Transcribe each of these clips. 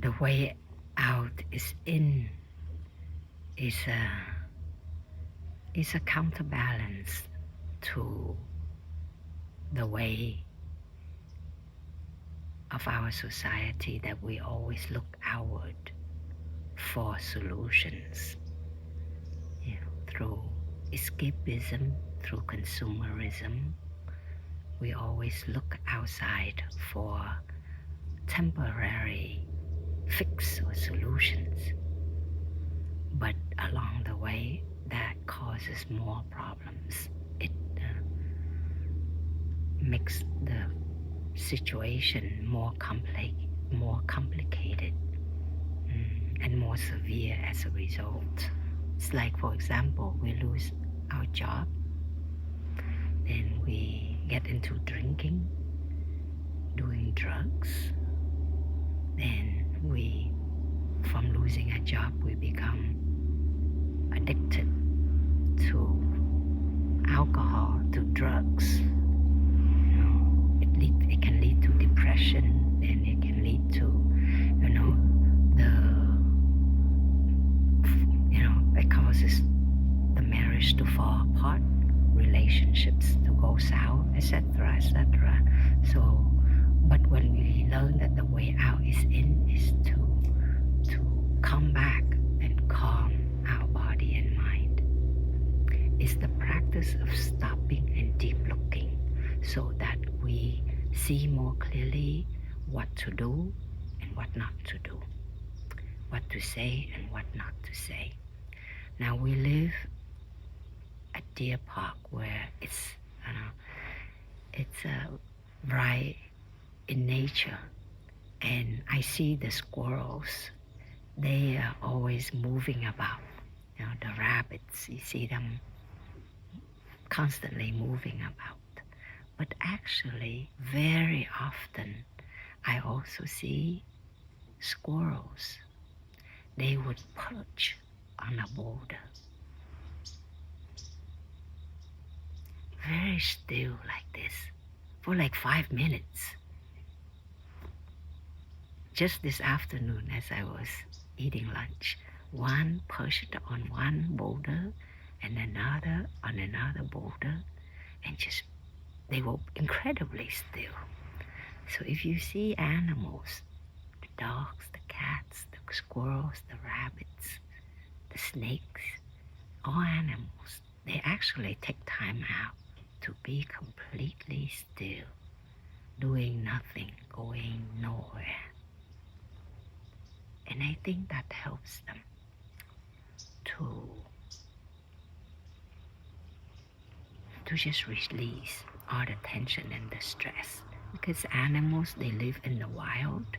the way out is in is a counterbalance to the way of our society that we always look outward for solutions, through escapism, through consumerism. We always look outside for temporary fix or solutions, but along the way that causes more problems. It makes the situation more complicated and more severe as a result. It's like, for example, we lose our job, then we get into drinking, doing drugs, then from losing a job, we become addicted to alcohol, to drugs. It can lead to depression, and it can lead to, it causes the marriage to fall apart, relationships to go south, etc., etc. So, but when we learn that the way out is in, is to come back and calm our body and mind. It's the practice of stopping and deep looking so that we see more clearly what to do and what not to do, what to say and what not to say. Now we live at Deer Park, where it's right in nature, and I see the squirrels. They are always moving about. The rabbits, you see them constantly moving about. But actually, very often, I also see squirrels. They would perch on a boulder, very still like this, for like 5 minutes. Just this afternoon, as I was eating lunch, one perched on one boulder and another on another boulder, and they were incredibly still. So if you see animals, the dogs, the cats, the squirrels, the rabbits, the snakes, all animals, they actually take time out to be completely still, doing nothing, going nowhere. And I think that helps them to just release all the tension and the stress. Because animals, they live in the wild,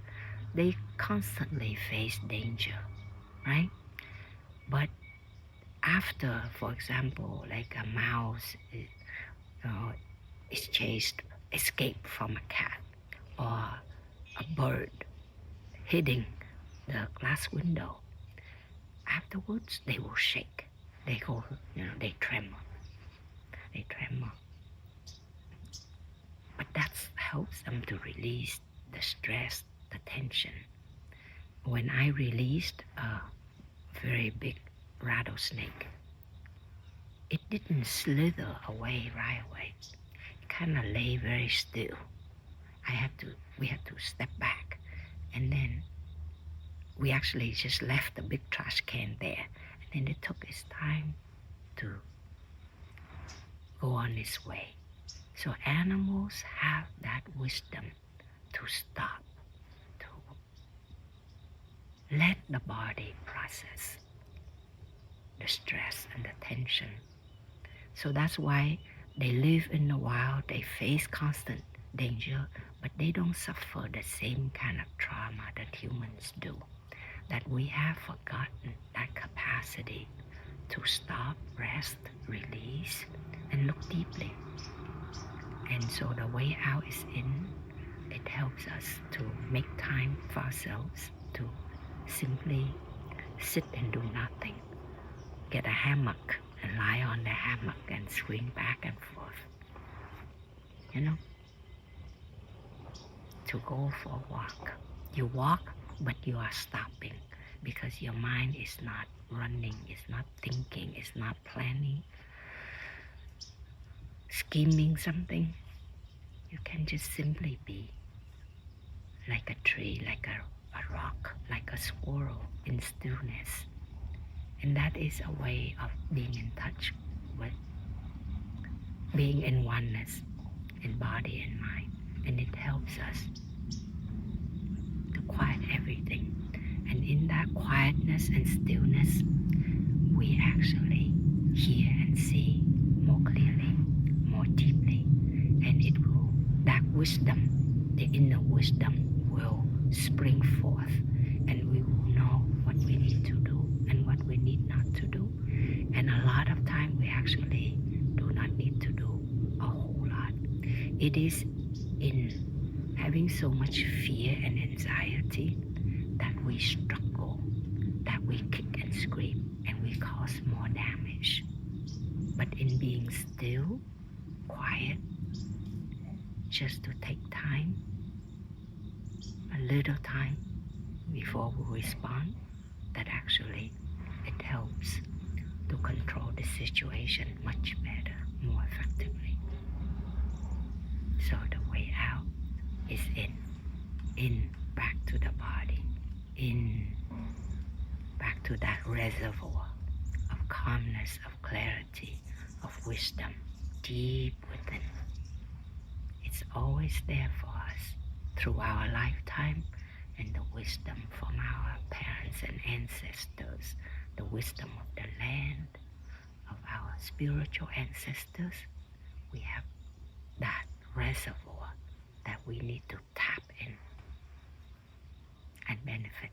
they constantly face danger, right? But after, for example, like a mouse is escaped from a cat, or a bird hitting the glass window, afterwards they will shake. They go, they tremor. But that helps them to release the stress, the tension. When I released a very big rattlesnake, it didn't slither away right away. It kind of lay very still. We had to step back, and then we actually just left the big trash can there, and then it took its time to go on its way. So animals have that wisdom to stop, to let the body process the stress and the tension. So that's why they live in the wild, they face constant danger, but they don't suffer the same kind of trauma that humans do. That we have forgotten that capacity to stop, rest, release, and look deeply. And so the way out is in. It helps us to make time for ourselves, to simply sit and do nothing. Get a hammock and lie on the hammock and swing back and forth. To go for a walk. You walk but you are stopping because your mind is not running, it's not thinking, it's not planning, scheming something. You can just simply be like a tree, like a rock, like a squirrel in stillness. And that is a way of being in touch with being in oneness in body and mind. And it helps us to quiet everything. And in that quietness and stillness, we actually hear and see more clearly, more deeply. And it will, that wisdom, the inner wisdom will spring forth, and we will know what we need to do and what we need not to do. And a lot of time we actually do not need to do a whole lot. It is in having so much fear and anxiety that we struggle, that we kick and scream, and we cause more damage. But in being still, quiet, just to take time, a little time before we respond, that actually it helps to control the situation much better, more effectively. So the way out is in, back to the body, in, back to that reservoir of calmness, of clarity, of wisdom, deep within. It's always there for us through our lifetime, and the wisdom from our parents and ancestors, the wisdom of the land, of our spiritual ancestors. We have that reservoir that we need to tap in and benefit